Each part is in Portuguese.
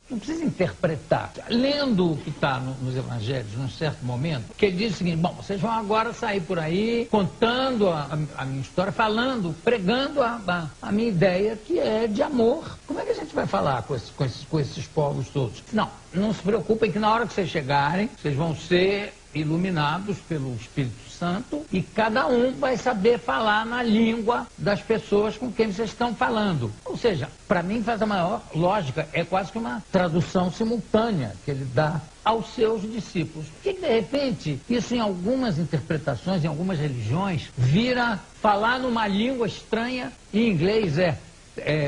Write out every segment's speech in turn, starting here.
Não precisa interpretar. Lendo o que está nos evangelhos, num certo momento, que ele diz o seguinte: bom, vocês vão agora sair por aí contando a minha história, falando, pregando a minha ideia, que é de amor. Como é que a gente vai falar com esses povos todos? Não se preocupem que na hora que vocês chegarem, vocês vão ser iluminados pelo Espírito Santo e cada um vai saber falar na língua das pessoas com quem vocês estão falando. Ou seja, para mim faz a maior lógica, é quase que uma tradução simultânea que ele dá aos seus discípulos. Porque, de repente, isso em algumas interpretações, em algumas religiões, vira falar numa língua estranha. Em inglês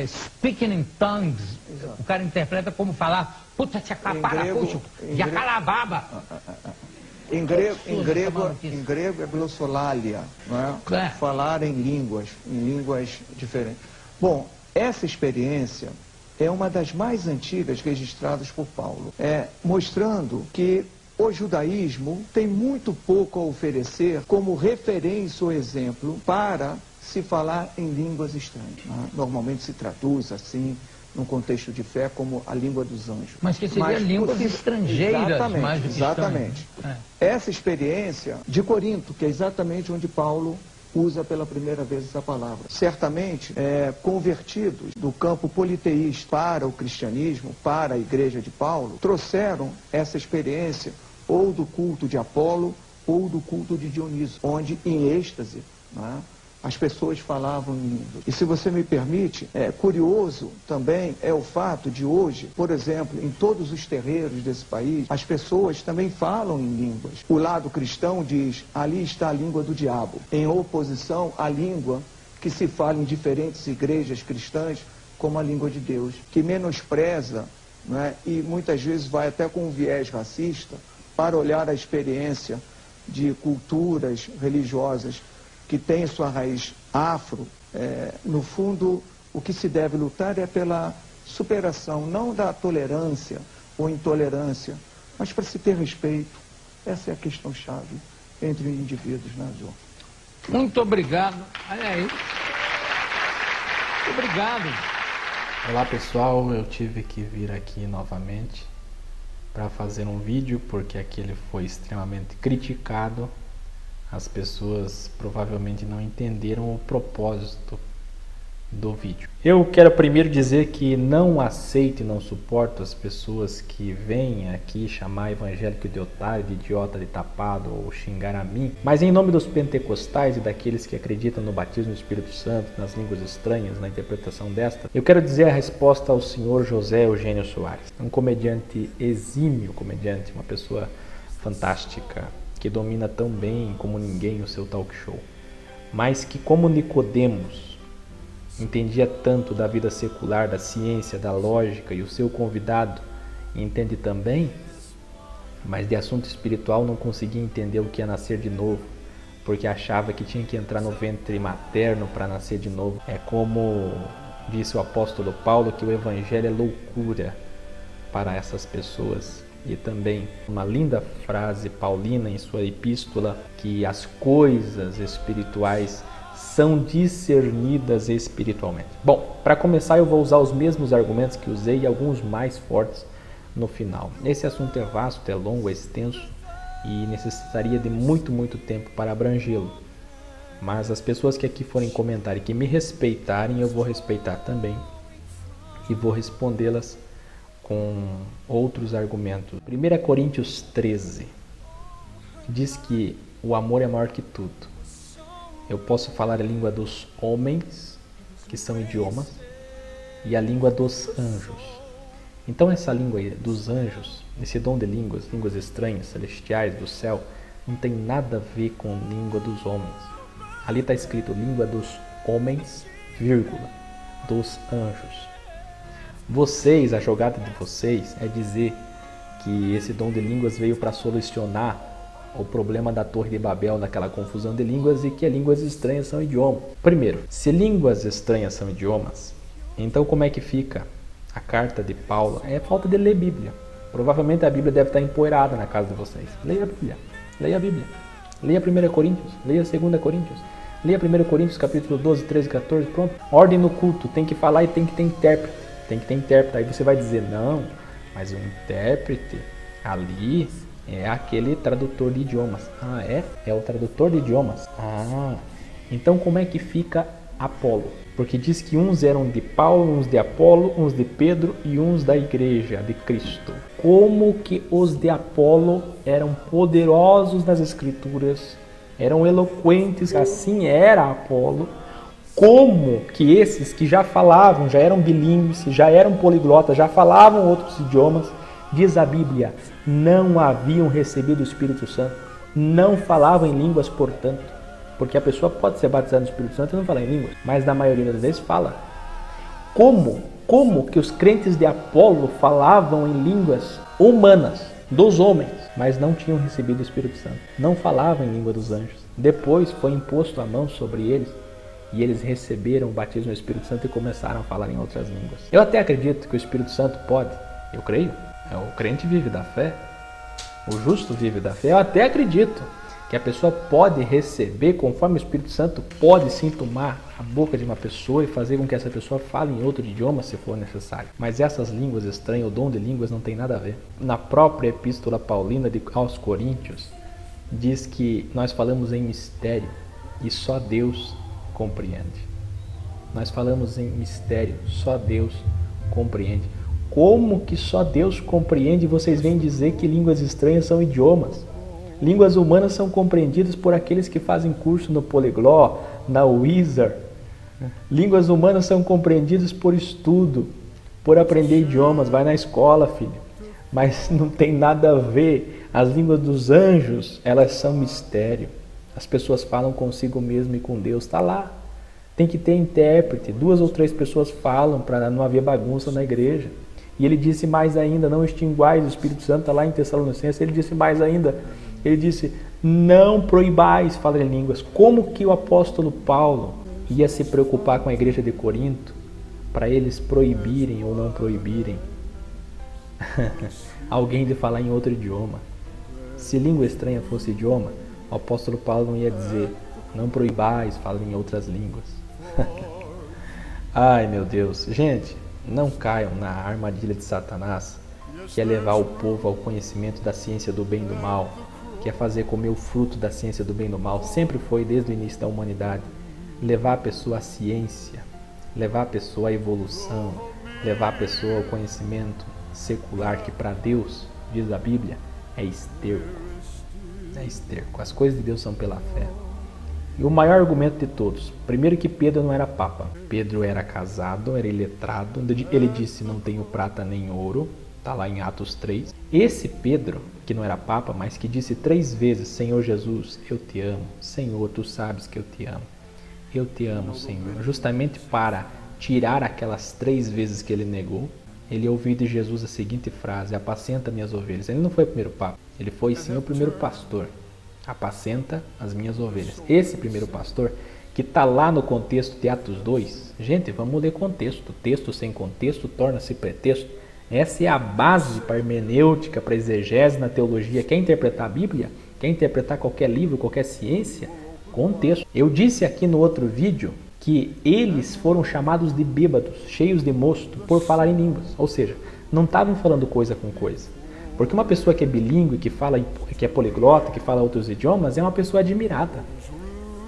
speaking in tongues. Exato. O cara interpreta como falar puta tchacaparacucho, jacalababa. Em grego é glossolalia, não é? Falar em línguas diferentes. Bom, essa experiência é uma das mais antigas registradas por Paulo, mostrando que o judaísmo tem muito pouco a oferecer como referência ou exemplo para se falar em línguas estranhas. Normalmente se traduz assim, num contexto de fé, como a língua dos anjos. Mas que seria línguas estrangeiras, exatamente, mais do que exatamente. Essa experiência de Corinto, que é exatamente onde Paulo usa pela primeira vez essa palavra. Certamente, convertidos do campo politeísta para o cristianismo, para a igreja de Paulo, trouxeram essa experiência ou do culto de Apolo ou do culto de Dioniso, onde, em êxtase, as pessoas falavam em línguas. E se você me permite, curioso também é o fato de hoje, por exemplo, em todos os terreiros desse país, as pessoas também falam em línguas. O lado cristão diz: ali está a língua do diabo, em oposição à língua que se fala em diferentes igrejas cristãs, como a língua de Deus, que menospreza, e muitas vezes vai até com um viés racista para olhar a experiência de culturas religiosas que tem sua raiz afro. No fundo, o que se deve lutar é pela superação, não da tolerância ou intolerância, mas para se ter respeito. Essa é a questão-chave entre os indivíduos, João? Muito obrigado. Olha aí. Muito obrigado. Olá, pessoal. Eu tive que vir aqui novamente para fazer um vídeo, porque aquele foi extremamente criticado. As pessoas provavelmente não entenderam o propósito do vídeo. Eu quero primeiro dizer que não aceito e não suporto as pessoas que vêm aqui chamar evangélico de otário, de idiota, de tapado ou xingar a mim. Mas em nome dos pentecostais e daqueles que acreditam no batismo do Espírito Santo, nas línguas estranhas, na interpretação desta, eu quero dizer a resposta ao senhor José Eugênio Soares, um comediante exímio, uma pessoa fantástica, que domina tão bem como ninguém o seu talk show, mas que, como Nicodemos entendia tanto da vida secular, da ciência, da lógica, e o seu convidado entende também, mas de assunto espiritual não conseguia entender o que é nascer de novo, porque achava que tinha que entrar no ventre materno para nascer de novo. É como disse o apóstolo Paulo, que o evangelho é loucura para essas pessoas. E também uma linda frase paulina em sua epístola, que as coisas espirituais são discernidas espiritualmente. Bom, para começar eu vou usar os mesmos argumentos que usei e alguns mais fortes no final. Esse assunto é vasto, é longo, é extenso e necessitaria de muito tempo para abrangê-lo. Mas as pessoas que aqui forem comentar e que me respeitarem, eu vou respeitar também e vou respondê-las com outros argumentos. 1 Coríntios 13 diz que o amor é maior que tudo. Eu posso falar a língua dos homens, que são idiomas, e a língua dos anjos. Então essa língua dos anjos, esse dom de línguas estranhas, celestiais, do céu, não tem nada a ver com língua dos homens. Ali está escrito língua dos homens, vírgula, dos anjos. Vocês, a jogada de vocês é dizer que esse dom de línguas veio para solucionar o problema da Torre de Babel, daquela confusão de línguas, e que línguas estranhas são idiomas. Primeiro, se línguas estranhas são idiomas, então como é que fica a carta de Paulo? É falta de ler Bíblia. Provavelmente a Bíblia deve estar empoeirada na casa de vocês. Leia a Bíblia. Leia a Bíblia. Leia 1 Coríntios. Leia 2 Coríntios. Leia 1 Coríntios capítulo 12, 13, 14. Pronto. Ordem no culto. Tem que falar e tem que ter intérprete. Tem que ter intérprete. Aí você vai dizer, não, Mas o intérprete ali é aquele tradutor de idiomas. Ah, é? É o tradutor de idiomas. Ah, então como é que fica Apolo? Porque diz que uns eram de Paulo, uns de Apolo, uns de Pedro e uns da igreja de Cristo. Como que os de Apolo eram poderosos nas escrituras, eram eloquentes, assim era Apolo. Como que esses que já falavam, já eram bilíngues, já eram poliglotas, já falavam outros idiomas, diz a Bíblia, não haviam recebido o Espírito Santo, não falavam em línguas, portanto. Porque a pessoa pode ser batizada no Espírito Santo e não falar em línguas, mas na maioria das vezes fala. Como que os crentes de Apolo falavam em línguas humanas, dos homens, mas não tinham recebido o Espírito Santo? Não falavam em língua dos anjos. Depois foi imposto a mão sobre eles e eles receberam o batismo no Espírito Santo e começaram a falar em outras línguas. Eu até acredito que o Espírito Santo pode, eu creio, o crente vive da fé, o justo vive da fé, eu até acredito que a pessoa pode receber, conforme o Espírito Santo pode sim tomar a boca de uma pessoa e fazer com que essa pessoa fale em outro idioma se for necessário. Mas essas línguas estranhas, o dom de línguas não tem nada a ver. Na própria epístola paulina aos Coríntios, diz que nós falamos em mistério e só Deus compreende. Nós falamos em mistério, só Deus compreende. Como que só Deus compreende? Vocês vêm dizer que línguas estranhas são idiomas. Línguas humanas são compreendidas por aqueles que fazem curso no Polyglot, na Wizard. Línguas humanas são compreendidas por estudo, por aprender idiomas. Vai na escola, filho. Mas não tem nada a ver. As línguas dos anjos, elas são mistério. As pessoas falam consigo mesmo e com Deus. Está lá. Tem que ter intérprete. 2 ou 3 pessoas falam para não haver bagunça na igreja. E ele disse mais ainda, não extinguais, o Espírito Santo está lá em Tessalonicenses. Ele disse mais ainda, ele disse, não proibais falar em línguas. Como que o apóstolo Paulo ia se preocupar com a igreja de Corinto para eles proibirem ou não proibirem alguém de falar em outro idioma? Se língua estranha fosse idioma, o apóstolo Paulo não ia dizer, não proibais falar em outras línguas. Ai meu Deus, gente, não caiam na armadilha de Satanás, que é levar o povo ao conhecimento da ciência do bem e do mal, que é fazer comer o fruto da ciência do bem e do mal. Sempre foi desde o início da humanidade. Levar a pessoa à ciência, levar a pessoa à evolução, levar a pessoa ao conhecimento secular, que para Deus, diz a Bíblia, é esterco. É esterco. As coisas de Deus são pela fé. E o maior argumento de todos, primeiro que Pedro não era papa. Pedro era casado, era iletrado. Ele disse, não tenho prata nem ouro. Está lá em Atos 3. Esse Pedro, que não era papa, mas que disse 3 vezes, Senhor Jesus, eu te amo. Senhor, tu sabes que eu te amo. Eu te amo, Senhor. Justamente para tirar aquelas 3 vezes que ele negou, ele ouviu de Jesus a seguinte frase, apacenta minhas ovelhas. Ele não foi o primeiro papa, ele foi sim o primeiro pastor. Apacenta as minhas ovelhas. Esse primeiro pastor, que está lá no contexto de Atos 2, gente, vamos ler contexto. Texto sem contexto torna-se pretexto. Essa é a base para a hermenêutica, para a exegese na teologia. Quer interpretar a Bíblia? Quer interpretar qualquer livro, qualquer ciência? Contexto. Eu disse aqui no outro vídeo que eles foram chamados de bêbados, cheios de mosto, por falar em línguas. Ou seja, não estavam falando coisa com coisa. Porque uma pessoa que é bilíngue, que fala, que é poliglota, que fala outros idiomas, é uma pessoa admirada.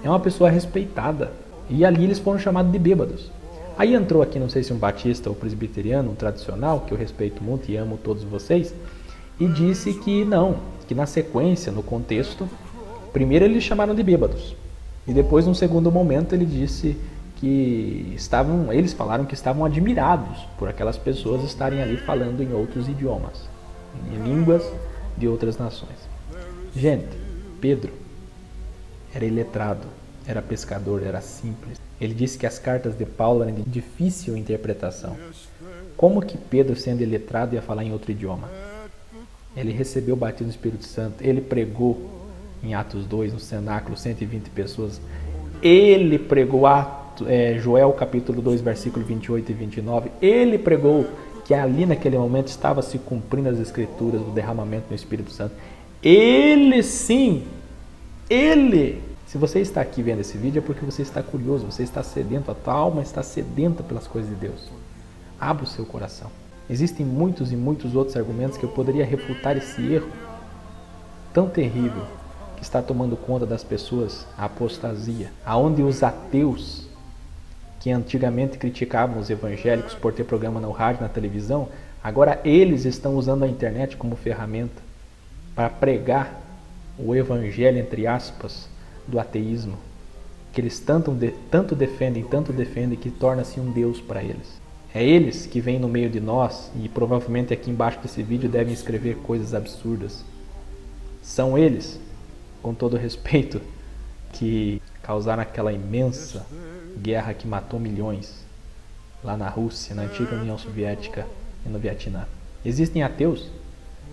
É uma pessoa respeitada. E ali eles foram chamados de bêbados. Aí entrou aqui, não sei se um batista ou presbiteriano, um tradicional, que eu respeito muito e amo todos vocês, e disse que não, que na sequência, no contexto, primeiro eles chamaram de bêbados. E depois, num segundo momento, ele disse que eles falaram que estavam admirados por aquelas pessoas estarem ali falando em outros idiomas, em línguas de outras nações. Gente, Pedro era iletrado, era pescador, era simples. Ele disse que as cartas de Paulo eram de difícil interpretação. Como que Pedro, sendo iletrado, ia falar em outro idioma? Ele recebeu o batismo do Espírito Santo, ele pregou em Atos 2, no cenáculo, 120 pessoas. Ele pregou Joel capítulo 2, versículo 28 e 29. Ele pregou que ali naquele momento estava se cumprindo as escrituras do derramamento do Espírito Santo. Ele sim, ele. Se você está aqui vendo esse vídeo é porque você está curioso, você está sedento, a tua alma está sedenta pelas coisas de Deus. Abra o seu coração. Existem muitos e muitos outros argumentos que eu poderia refutar esse erro tão terrível que está tomando conta das pessoas, a apostasia, aonde os ateus, que antigamente criticavam os evangélicos por ter programa no rádio, na televisão, agora eles estão usando a internet como ferramenta para pregar o evangelho, entre aspas, do ateísmo, que eles tanto defendem, que torna-se um Deus para eles. É eles que vêm no meio de nós e provavelmente aqui embaixo desse vídeo devem escrever coisas absurdas. São eles, com todo respeito, que causaram aquela imensa guerra que matou milhões lá na Rússia, na antiga União Soviética e no Vietnã. Existem ateus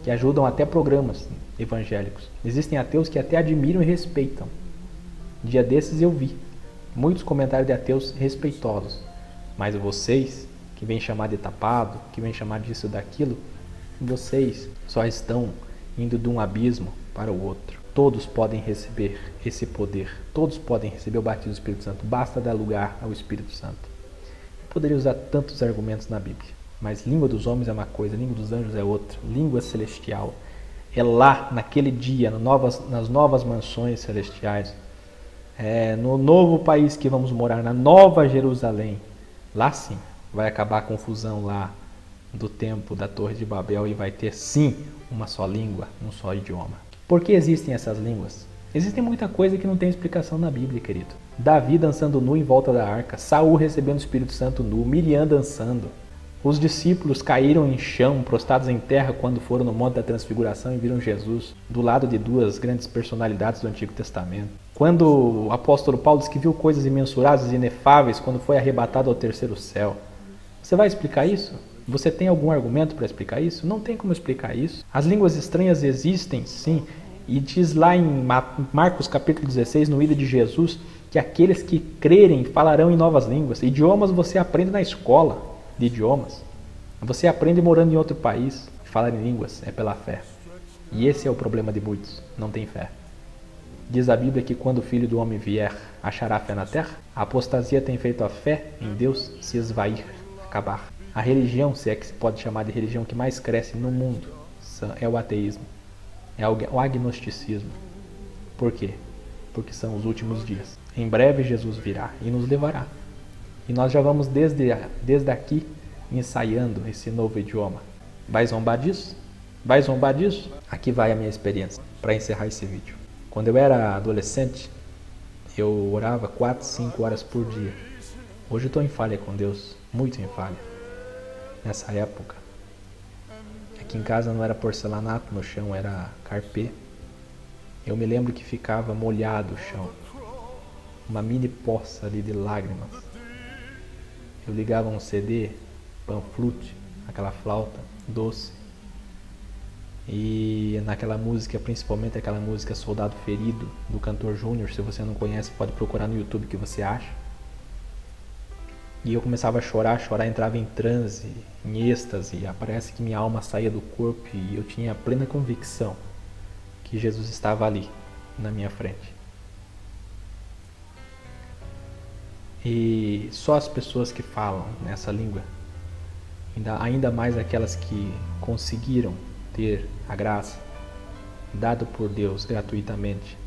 que ajudam até programas evangélicos. Existem ateus que até admiram e respeitam. Dia desses eu vi muitos comentários de ateus respeitosos. Mas vocês, que vêm chamar de tapado, que vêm chamar disso ou daquilo, vocês só estão indo de um abismo para o outro. Todos podem receber esse poder. Todos podem receber o batismo do Espírito Santo. Basta dar lugar ao Espírito Santo. Eu poderia usar tantos argumentos na Bíblia. Mas língua dos homens é uma coisa, língua dos anjos é outra. Língua celestial é lá, naquele dia, nas novas mansões celestiais. No novo país que vamos morar, na Nova Jerusalém. Lá sim, vai acabar a confusão lá do tempo da Torre de Babel e vai ter sim uma só língua, um só idioma. Por que existem essas línguas? Existe muita coisa que não tem explicação na Bíblia, querido. Davi dançando nu em volta da arca, Saul recebendo o Espírito Santo nu, Miriam dançando. Os discípulos caíram em chão, prostrados em terra quando foram no Monte da Transfiguração e viram Jesus do lado de duas grandes personalidades do Antigo Testamento. Quando o apóstolo Paulo diz que viu coisas imensuráveis e inefáveis quando foi arrebatado ao terceiro céu. Você vai explicar isso? Você tem algum argumento para explicar isso? Não tem como explicar isso. As línguas estranhas existem, sim. E diz lá em Marcos capítulo 16, no ida de Jesus, que aqueles que crerem falarão em novas línguas. Idiomas você aprende na escola de idiomas. Você aprende morando em outro país. Falar em línguas é pela fé. E esse é o problema de muitos. Não tem fé. Diz a Bíblia que quando o Filho do Homem vier, achará fé na terra? A apostasia tem feito a fé em Deus se esvair, acabar. A religião, se é que se pode chamar de religião, que mais cresce no mundo é o ateísmo, é o agnosticismo. Por quê? Porque são os últimos dias. Em breve Jesus virá e nos levará. E nós já vamos desde aqui ensaiando esse novo idioma. Vai zombar disso? Vai zombar disso? Aqui vai a minha experiência para encerrar esse vídeo. Quando eu era adolescente, eu orava 4, 5 horas por dia. Hoje eu estou em falha com Deus, muito em falha. Nessa época, aqui em casa não era porcelanato no chão, era carpê. Eu me lembro que ficava molhado o chão, uma mini poça ali de lágrimas. Eu ligava um CD, panflute, aquela flauta doce, e naquela música, principalmente aquela música Soldado Ferido, do cantor Júnior, se você não conhece, pode procurar no YouTube que você acha. E eu começava a chorar, entrava em transe, em êxtase, parece que minha alma saía do corpo e eu tinha plena convicção que Jesus estava ali, na minha frente. E só as pessoas que falam nessa língua, ainda mais aquelas que conseguiram ter a graça, dado por Deus gratuitamente,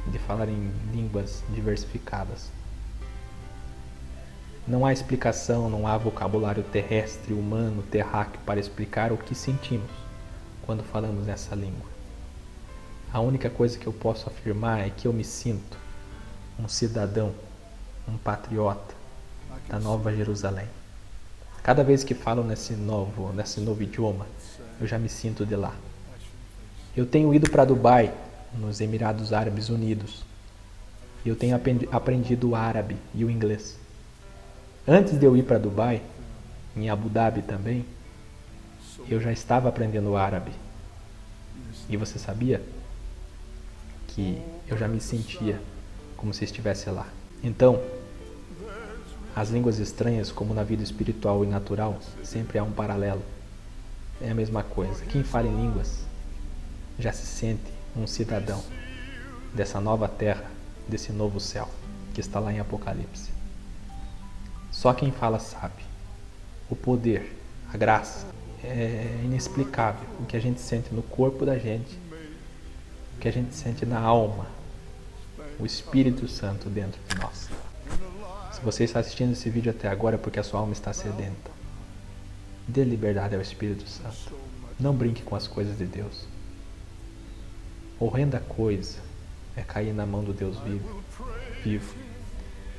de falar em línguas diversificadas. Não há explicação, não há vocabulário terrestre, humano, terráqueo para explicar o que sentimos quando falamos essa língua. A única coisa que eu posso afirmar é que eu me sinto um cidadão, um patriota da Nova Jerusalém. Cada vez que falo nesse novo idioma, eu já me sinto de lá. Eu tenho ido para Dubai, nos Emirados Árabes Unidos, e eu tenho aprendido o árabe e o inglês. Antes de eu ir para Dubai, em Abu Dhabi também, eu já estava aprendendo o árabe. E você sabia que eu já me sentia como se estivesse lá. Então, as línguas estranhas, como na vida espiritual e natural, sempre há um paralelo. É a mesma coisa. Quem fala em línguas já se sente um cidadão dessa nova terra, desse novo céu, que está lá em Apocalipse. Só quem fala sabe. O poder, a graça, é inexplicável. O que a gente sente no corpo da gente, o que a gente sente na alma, o Espírito Santo dentro de nós. Se você está assistindo esse vídeo até agora é porque a sua alma está sedenta. Dê liberdade ao Espírito Santo. Não brinque com as coisas de Deus. Horrenda coisa é cair na mão do Deus vivo.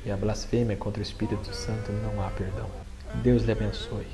E a blasfêmia contra o Espírito Santo não há perdão. Deus lhe abençoe.